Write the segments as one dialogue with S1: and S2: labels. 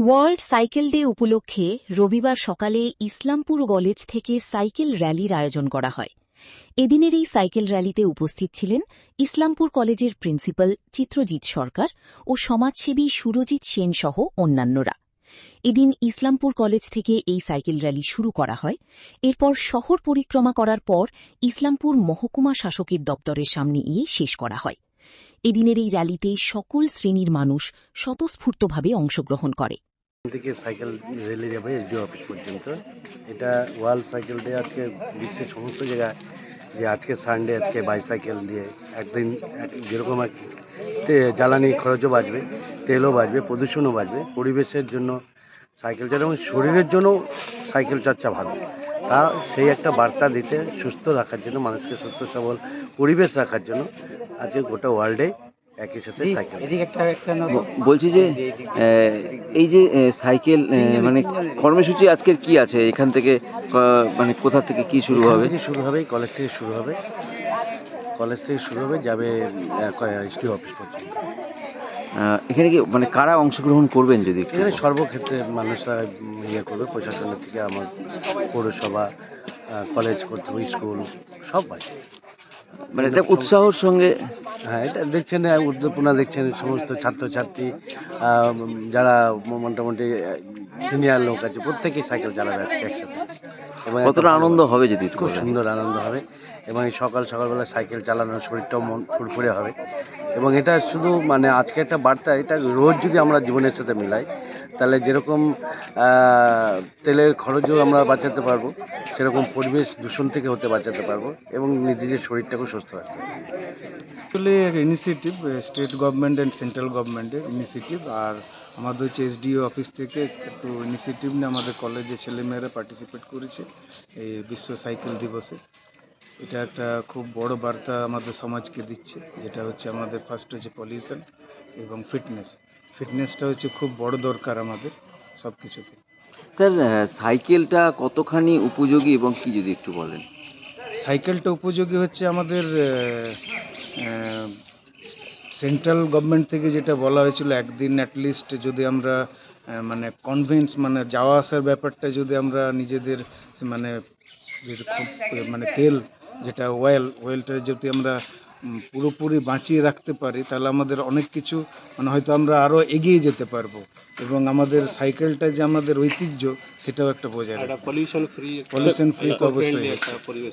S1: World cycle day উপলক্ষে রবিবার সকালে ইসলামপুর কলেজ থেকে সাইকেল র্যালির আয়োজন করা হয়। এদিনের এই সাইকেল র্যালিতে উপস্থিত ছিলেন ইসলামপুর কলেজের প্রিন্সিপাল চিত্রজিৎ সরকার ও সমাজসেবী সুরজিৎ সেন সহ অন্যান্যরা। এদিন ইসলামপুর কলেজ থেকে এই সাইকেল র্যালি শুরু করা হয়। এরপর শহর পরিক্রমা করার পর ইসলামপুর মহকুমা শাসকের দপ্তরের সামনে গিয়ে শেষ করা হয়। এদিনের এই র্যালিতে সকল শ্রেণীর মানুষ স্বতঃস্ফূর্তভাবে অংশগ্রহণ করে।
S2: থেকে সাইকেল র্যালি যাবে এসডিও অফিস পর্যন্ত। এটা ওয়ার্ল্ড সাইকেল ডে। আজকে বিশ্বের সমস্ত জায়গায় যে আজকে সানডে, আজকে বাইসাইকেল দিয়ে একদিন যেরকম জ্বালানি খরচও বাঁচবে, তেলও বাঁচবে, প্রদূষণও বাঁচবে, পরিবেশের জন্য সাইকেল চলা এবং শরীরের জন্য সাইকেল চর্চা ভালো। তা সেই একটা বার্তা দিতে, সুস্থ রাখার জন্য, মানুষকে সুস্থ সবল পরিবেশ রাখার জন্য আজকে গোটা ওয়ার্ল্ডে একই সাথে সাইকেল।
S3: বলছি যে এই যে সাইকেল মানে কর্মসূচি আজকের কি আছে, এখান থেকে মানে কোথা থেকে কি শুরু হবে?
S2: শুরু হবে কলেজ থেকে শুরু হবে, যাবে এসডিও অফিস পর্যন্ত।
S3: এখানে কি মানে কারা অংশগ্রহণ করবেন? যদি
S2: এখানে সর্বক্ষেত্রে মানুষরা করবে, প্রশাসনের থেকে আমার পৌরসভা, কলেজ কর্তৃপক্ষ, স্কুল সব আছে।
S3: মানে এটা উৎসাহের সঙ্গে,
S2: হ্যাঁ, এটা দেখছেন উদ্দীপনা দেখছেন, সমস্ত ছাত্রছাত্রী যারা মোটামুটি সিনিয়র লোক আছে প্রত্যেকেই সাইকেল চালাবে একসাথে। এবং
S3: কতটা আনন্দ হবে যদি?
S2: খুব সুন্দর আনন্দ হবে এবং এই সকালবেলা সাইকেল চালানোর শরীরটাও মন ফুরফুরে হবে। এবং এটা শুধু মানে আজকে একটা বার্তা, এটা রোজ যদি আমরা জীবনের সাথে মিলাই তাহলে যেরকম তেলের খরচও আমরা বাঁচাতে পারবো, সেরকম পরিবেশ দূষণ থেকে হতে বাঁচাতে পারবো এবং নিজের শরীরটাকেও সুস্থ রাখতে পারবো।
S4: অ্যাকচুয়ালি এক initiative, state government and central গভর্নমেন্টের ইনিশিয়েটিভ। আর আমাদের হচ্ছে এসডিও অফিস থেকে একটু ইনিশিয়েটিভ নিয়ে আমাদের কলেজে ছেলেমেয়েরা পার্টিসিপেট করেছে এই বিশ্ব সাইকেল দিবসে। এটা একটা খুব বড় বার্তা আমাদের সমাজকে দিচ্ছে, যেটা হচ্ছে আমাদের ফার্স্ট হচ্ছে পলিউশন এবং ফিটনেসটা হচ্ছে খুব বড় দরকার আমাদের সব কিছুতে।
S3: স্যার, সাইকেলটা কতখানি উপযোগী এবং কি যদি একটু বলেন?
S4: সাইকেলটা উপযোগী হচ্ছে আমাদের সেন্ট্রাল গভর্নমেন্ট থেকে যেটা বলা হয়েছিল, একদিন অ্যাটলিস্ট যদি আমরা মানে কনভেন্স মানে যাওয়া আসার ব্যাপারটা যদি আমরা নিজেদের মানে মানে তেল যেটা ওয়েলটা যদি আমরা পুরোপুরি বাঁচিয়ে রাখতে পারি, তাহলে আমাদের অনেক কিছু মানে হয়তো আমরা আরও এগিয়ে যেতে পারবো এবং আমাদের সাইকেলটা যে আমাদের ঐতিহ্য সেটাও একটা বোঝা যায়।
S5: পলিউশন ফ্রি
S4: তো অবশ্যই।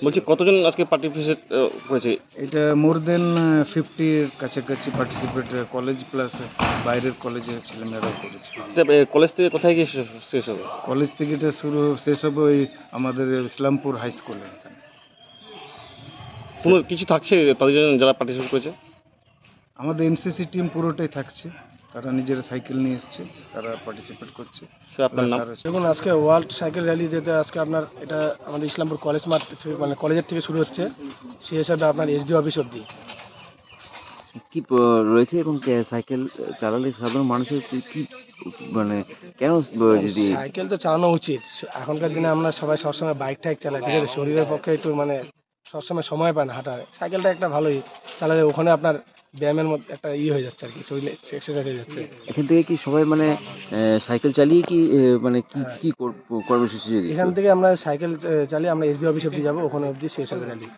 S5: বলছি, কতজন আজকে পার্টিসিপেট করেছে?
S4: এটা মোর দেন 50-র কাছাকাছি পার্টিসিপেট, কলেজ প্লাস বাইরের কলেজের ছেলেমেয়েরাও করেছে।
S5: কলেজ থেকে কোথায় গিয়ে শেষ হবে?
S4: কলেজ থেকে এটা শেষ হবে ওই আমাদের ইসলামপুর হাই স্কুলে।
S5: কোনো কিছু থাকছে তাদের জন্য যারা পার্টিসিপেট করেছে?
S4: আমাদের এনসিসি টিম পুরোটাই থাকছে, তারা নিজের সাইকেল নিয়ে এসছে, তারা পার্টিসিপেট করছে।
S5: আপনার নাম?
S6: দেখুন, আজকে ওয়ার্ল্ড সাইকেল র্যালি যেতে আজকে আপনার এটা আমাদের ইসলামপুর কলেজ মাঠ মানে কলেজের থেকে শুরু হচ্ছে, সেই হিসাবে আপনার এসডি অফিস অব্দি
S3: কি রয়েছে এবং সাইকেল চালালে সাধারণ মানুষের কি মানে কেন যদি
S6: সাইকেল তো চালানো উচিত। এখনকার দিনে আমরা সবাই সবসময় বাইক টাইক চালাই, ঠিক আছে, শরীরের পক্ষে একটু মানে সবসময় সময় পায় না হাঁটার। সাইকেলটা একটা ভালোই চালালে ওখানে আপনার ব্যায়ামের মধ্যে একটা হয়ে যাচ্ছে আর কি, শরীরে এক্সারসাইজ হয়ে যাচ্ছে।
S3: এখান থেকে কি সবাই মানে সাইকেল চালিয়ে কি মানে কি কর্মসূচি?
S6: এখান থেকে আমরা সাইকেল চালিয়ে আমরা এসডি অফিস অব্দি যাবো, ওখানে অব্দি শেষ হবে র্যালি।